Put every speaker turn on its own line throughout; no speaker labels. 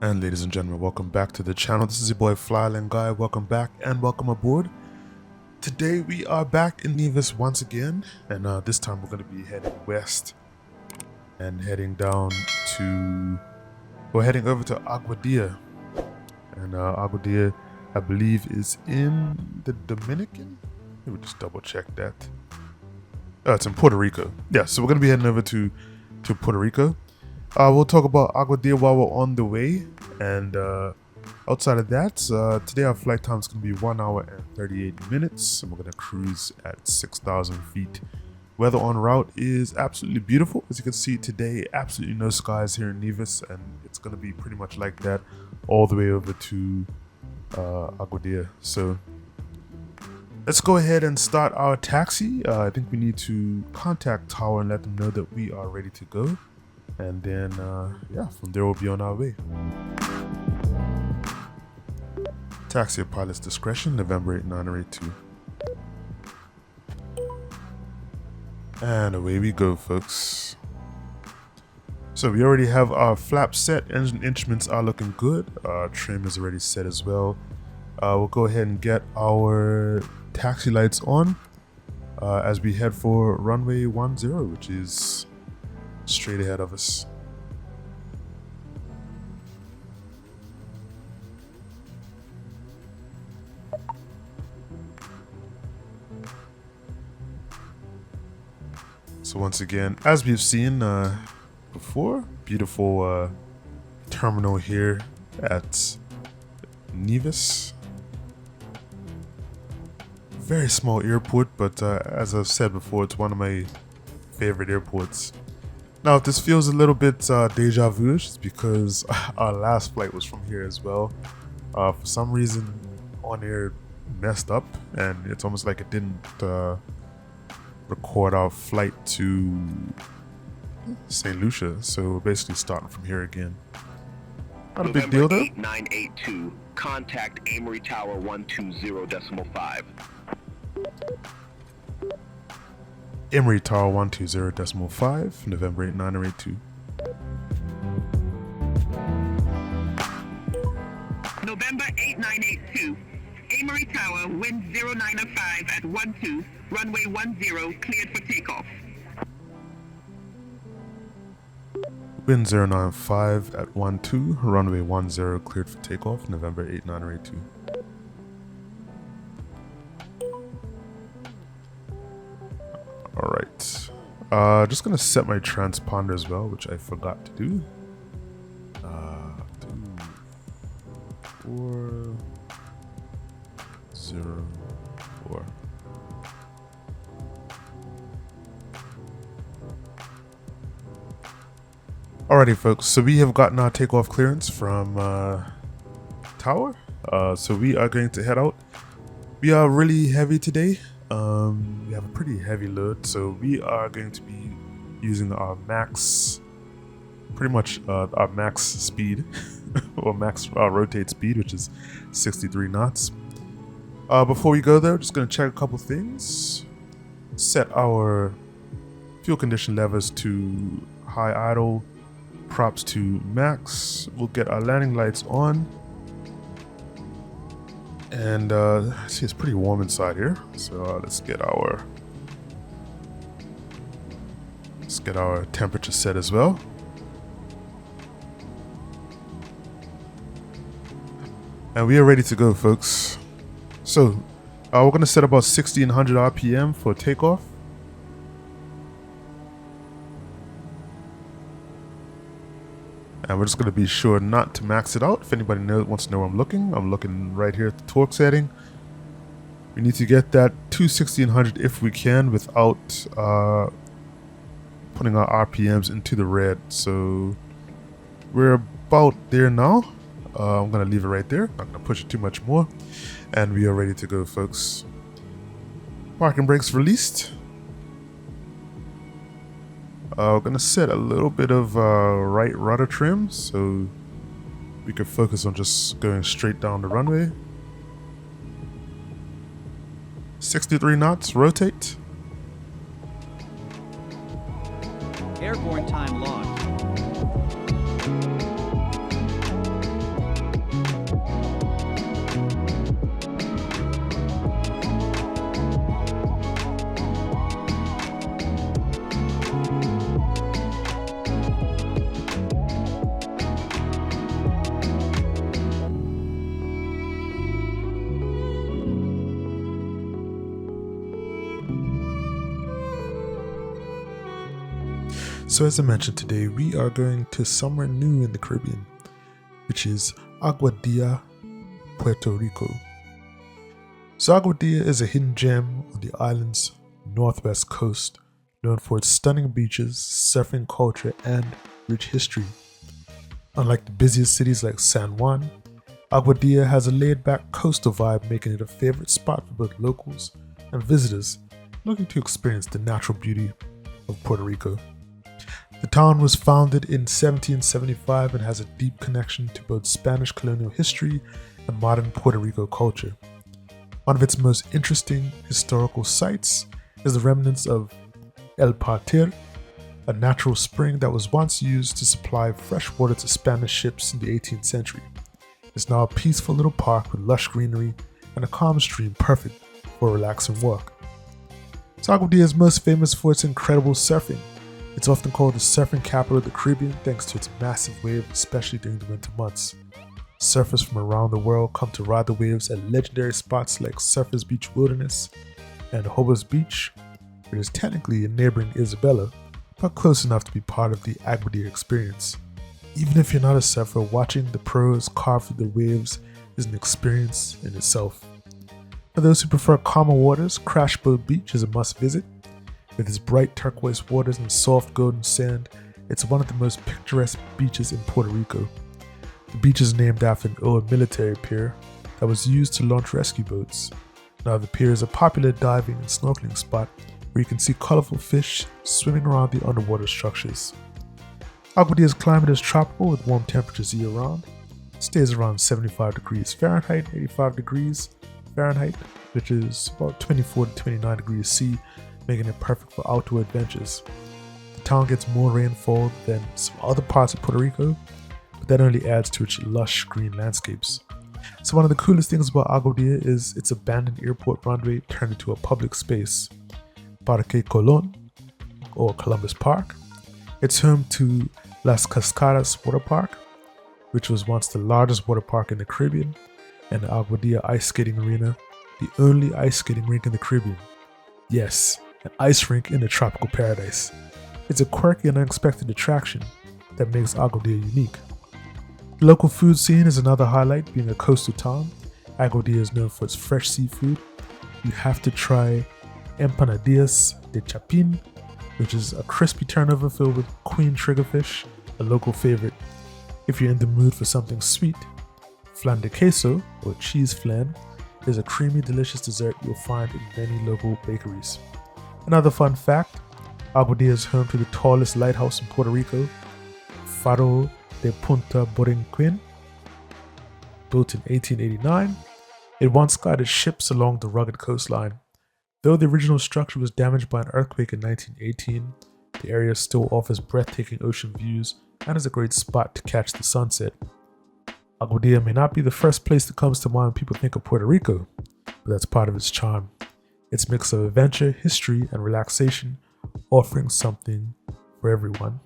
And ladies and gentlemen, welcome back to the channel. This is your boy Flyland Guy. Welcome back and welcome aboard. Today we are back in Nevis once again, and this time we're going to be heading west and heading down to, we're heading over to Aguadilla. And Aguadilla, I believe, is in the Dominican. Let me just double check that. It's in Puerto Rico. Yeah, so we're going to be heading over to Puerto Rico. We'll talk about Aguadilla while we're on the way, and outside of that, today our flight time is going to be 1 hour and 38 minutes, and we're going to cruise at 6,000 feet. Weather en route is absolutely beautiful. As you can see today, absolutely no skies here in Nevis, and it's going to be pretty much like that all the way over to Aguadilla. So let's go ahead and start our taxi. I think we need to contact Tower and let them know that we are ready to go. And then, yeah, from there we'll be on our way. Taxi at pilot's discretion, November 8982. And away we go, folks. So we already have our flaps set, engine instruments are looking good. Trim is already set as well. We'll go ahead and get our taxi lights on as we head for runway 10, which is straight ahead of us. So once again, as we've seen before, beautiful terminal here at Nevis. Very small airport, but as I've said before, it's one of my favorite airports. Now, if this feels a little bit deja vu-ish, it's because our last flight was from here as well. For some reason, On Air messed up, and it's almost like it didn't record our flight to St. Lucia, so we're basically starting from here again. Not a big deal though.
8982, contact Amory Tower 120.5.
Emory Tower 120.5, November 8982.
November 8982, Amory Tower, wind 0905 at 12, runway 10, cleared for takeoff.
Wind 095 at 12, runway 10, cleared for takeoff, November 8982. Alright, just gonna set my transponder as well, which I forgot to do. 2404. Alrighty folks, so we have gotten our takeoff clearance from Tower. So we are going to head out. We are really heavy today. We have a pretty heavy load, so we are going to be using our max, pretty much our max speed, or max rotate speed, which is 63 knots. Before we go there, just going to check a couple things. Set our fuel condition levers to high idle, props to max. We'll get our landing lights on. And see, it's pretty warm inside here, so let's get our temperature set as well. And we are ready to go, folks. So we're gonna set about 1600 RPM for takeoff. And we're just going to be sure not to max it out. If anybody wants to know where I'm looking right here at the torque setting. We need to get that to 1600 if we can without putting our RPMs into the red. So we're about there now. I'm going to leave it right there. Not going to push it too much more. And we are ready to go, folks. Parking brakes released. We're going to set a little bit of right rudder trim so we can focus on just going straight down the runway. 63 knots, rotate.
Airborne time logged.
So as I mentioned today, we are going to somewhere new in the Caribbean, which is Aguadilla, Puerto Rico. So Aguadilla is a hidden gem on the island's northwest coast, known for its stunning beaches, surfing culture, and rich history. Unlike the busiest cities like San Juan, Aguadilla has a laid-back coastal vibe, making it a favorite spot for both locals and visitors looking to experience the natural beauty of Puerto Rico. The town was founded in 1775 and has a deep connection to both Spanish colonial history and modern Puerto Rico culture. One of its most interesting historical sites is the remnants of El Partir, a natural spring that was once used to supply fresh water to Spanish ships in the 18th century. It's now a peaceful little park with lush greenery and a calm stream perfect for a relaxing walk. So Aguadilla is most famous for its incredible surfing. It's often called the surfing capital of the Caribbean thanks to its massive waves, especially during the winter months. Surfers from around the world come to ride the waves at legendary spots like Surfers Beach Wilderness and Hobos Beach, which is technically in neighboring Isabela, but close enough to be part of the Aguadilla experience. Even if you're not a surfer, watching the pros carve through the waves is an experience in itself. For those who prefer calmer waters, Crash Boat Beach is a must visit. With its bright turquoise waters and soft golden sand, it's one of the most picturesque beaches in Puerto Rico. The beach is named after an old military pier that was used to launch rescue boats. Now the pier is a popular diving and snorkeling spot where you can see colorful fish swimming around the underwater structures. Aguadilla's climate is tropical with warm temperatures year-round. It stays around 75 degrees Fahrenheit, 85 degrees Fahrenheit, which is about 24 to 29 degrees C, making it perfect for outdoor adventures. The town gets more rainfall than some other parts of Puerto Rico, but that only adds to its lush green landscapes. So one of the coolest things about Aguadilla is its abandoned airport runway turned into a public space. Parque Colón, or Columbus Park. It's home to Las Cascadas Water Park, which was once the largest water park in the Caribbean, and the Aguadilla Ice Skating Arena, the only ice skating rink in the Caribbean. Yes, an ice rink in a tropical paradise. It's a quirky and unexpected attraction that makes Aguadilla unique. The local food scene is another highlight. Being a coastal town, Aguadilla is known for its fresh seafood. You have to try empanadillas de chapin, which is a crispy turnover filled with queen triggerfish, a local favorite. If you're in the mood for something sweet, flan de queso, or cheese flan, is a creamy, delicious dessert you'll find in many local bakeries. Another fun fact, Aguadilla is home to the tallest lighthouse in Puerto Rico, Faro de Punta Borinquen. Built in 1889, it once guided ships along the rugged coastline. Though the original structure was damaged by an earthquake in 1918, the area still offers breathtaking ocean views and is a great spot to catch the sunset. Aguadilla may not be the first place that comes to mind when people think of Puerto Rico, but that's part of its charm. Its mix of adventure, history, and relaxation, offering something for everyone.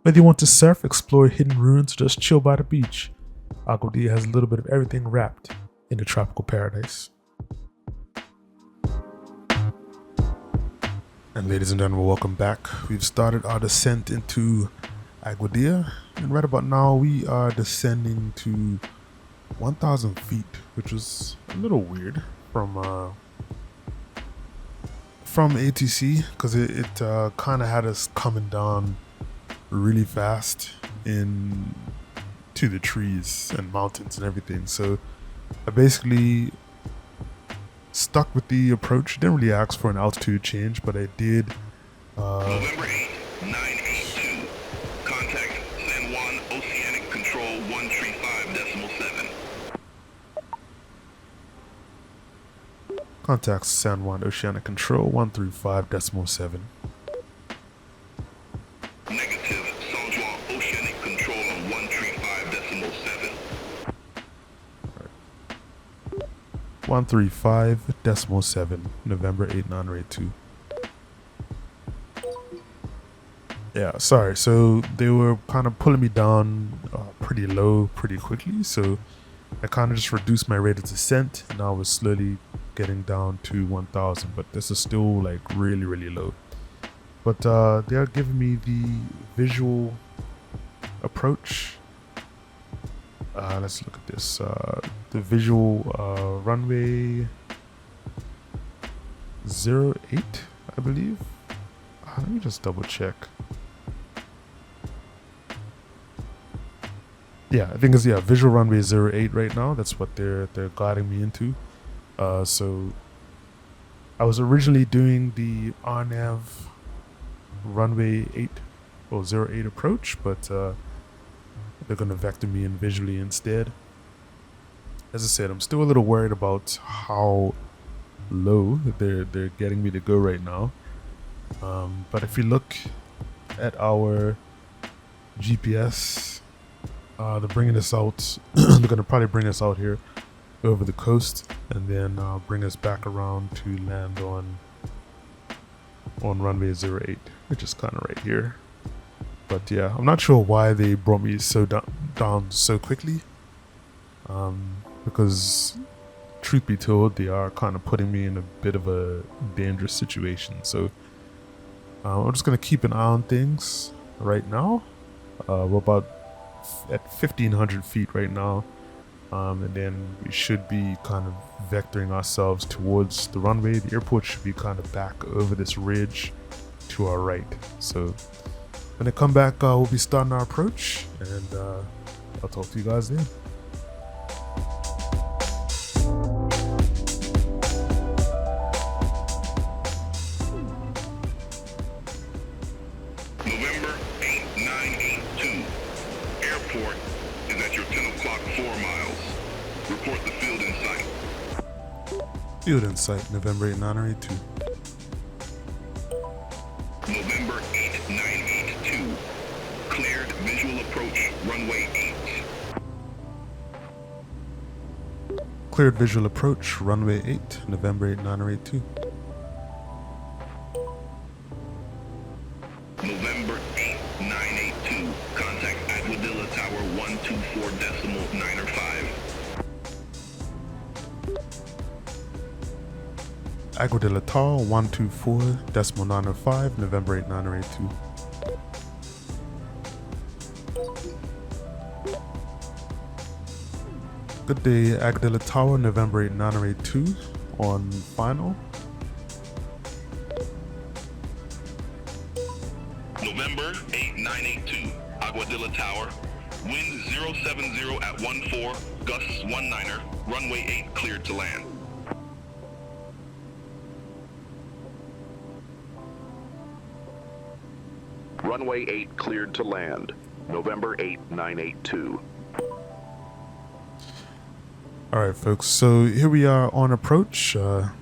Whether you want to surf, explore hidden ruins, or just chill by the beach, Aguadilla has a little bit of everything wrapped in a tropical paradise. And ladies and gentlemen, welcome back. We've started our descent into Aguadilla, and right about now we are descending to 1,000 feet, which was a little weird from ATC, because it kind of had us coming down really fast to the trees and mountains and everything. So I basically stuck with the approach. Didn't really ask for an altitude change, but I did.
November 8, 982. Contact San Juan Oceanic Control 135.7.
Contact San Juan Oceanic Control 135.7.
Negative. San Juan Oceanic Control 135.7.
135.7, November 8982. Yeah, sorry. So they were kind of pulling me down pretty low pretty quickly. So I kind of just reduced my rate of descent, and I was slowly getting down to 1,000. But this is still like really, really low. But they are giving me the visual approach. Let's look at this. The visual runway 08, I believe. Let me just double check. Yeah, I think it's visual runway 08 right now. That's what they're guiding me into. So I was originally doing the RNAV runway 8 or 08 approach, but they're gonna vector me in visually instead. As I said, I'm still a little worried about how low they're getting me to go right now. But if you look at our GPS, they're bringing us out. They're gonna probably bring us out here over the coast, and then bring us back around to land on runway 08, which is kind of right here. But yeah, I'm not sure why they brought me so down so quickly. Because truth be told, they are kind of putting me in a bit of a dangerous situation. So I'm just gonna keep an eye on things right now. We're about at 1,500 feet right now, and then we should be kind of vectoring ourselves towards the runway. The airport should be kind of back over this ridge to our right. So when they come back, we'll be starting our approach, and I'll talk to you guys then.
November 8982. Airport is at your 10 o'clock 4 miles. Report the field in sight.
Field in sight, November 8982.
November 8982. Cleared visual approach runway 8.
Cleared visual approach, runway 8, November 8982.
November 8982. Contact Aguadilla Tower 124.905.
Aguadilla Tower 124.905, November 8982. Good day, Aguadilla Tower, November 8982 on final.
November 8982. Aguadilla Tower. Wind 070 at 14. Gusts 19er. Runway 8 cleared to land.
Runway 8 cleared to land. November 8982.
Alright folks, so here we are on approach. Actually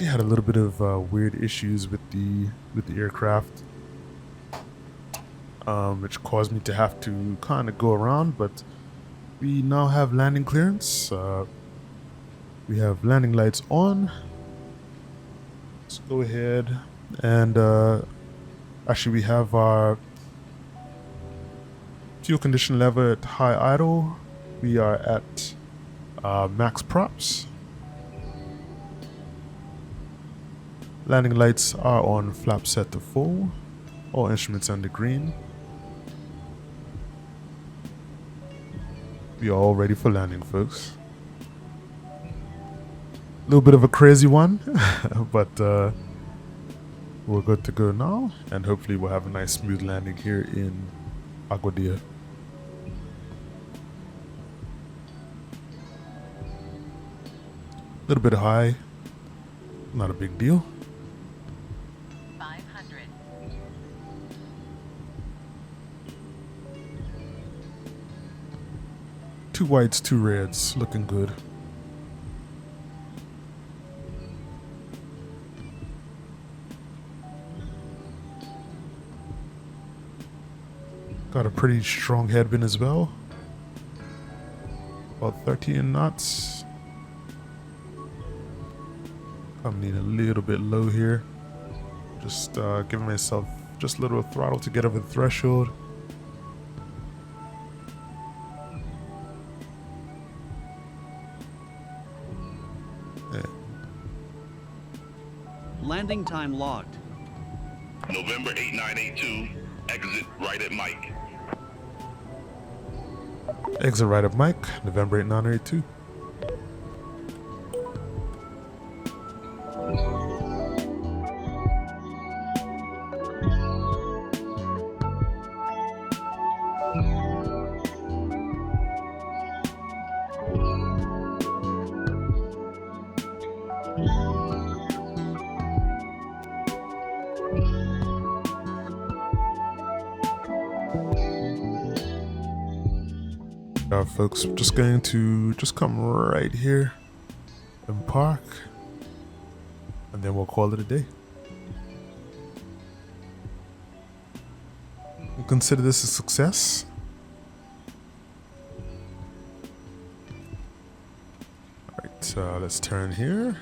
had a little bit of weird issues with the aircraft, which caused me to have to kind of go around, but we now have landing clearance. We have landing lights on. Let's go ahead and actually we have our fuel condition level at high idle. We are at max props. Landing lights are on flap set to full. All instruments under green. We are all ready for landing, folks. A little bit of a crazy one, but we're good to go now, and hopefully we'll have a nice smooth landing here in Aguadilla. A little bit high, not a big deal.
500.
Two whites, two reds, looking good. Got a pretty strong headwind as well. About 13 knots. I'm needing a little bit low here. Just giving myself just a little throttle to get over the threshold. Yeah.
Landing time logged.
November 8982, exit right at Mike.
Exit right at Mike, November 8982. Folks, I'm just going to come right here and park, and then we'll call it a day. We'll consider this a success. Alright, let's turn here.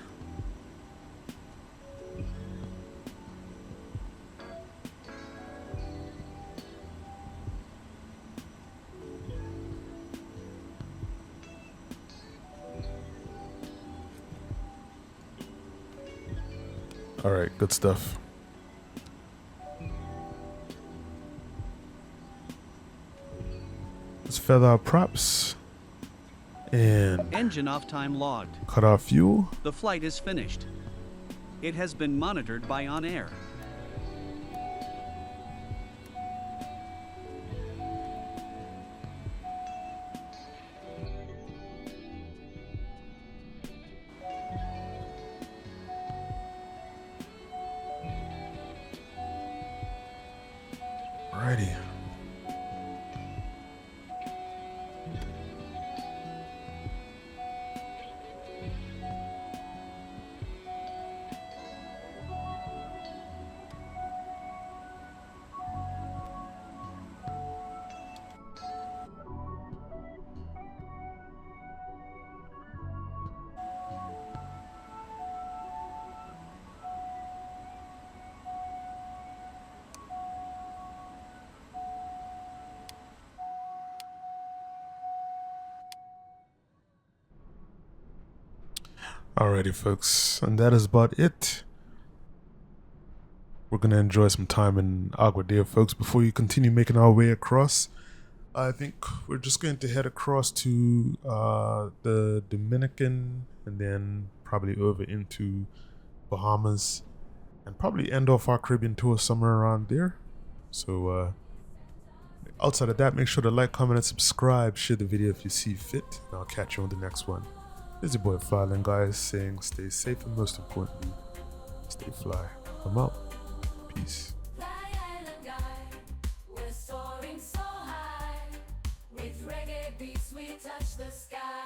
Alright, good stuff. Let's feather our props and
Engine off time logged.
cut our fuel.
The flight is finished. It has been monitored by On Air.
Alrighty. Alrighty, folks, and that is about it. We're gonna enjoy some time in Aguadilla, folks. Before we continue making our way across, I think we're just going to head across to the Dominican, and then probably over into Bahamas, and probably end off our Caribbean tour somewhere around there. So outside of that, make sure to like, comment, and subscribe. Share the video if you see fit, and I'll catch you on the next one. This is your boy Flyland, guys, saying stay safe and most importantly, stay fly. I'm out. Peace.
Fly island guy, we're soaring so high. With reggae beats we touch the sky.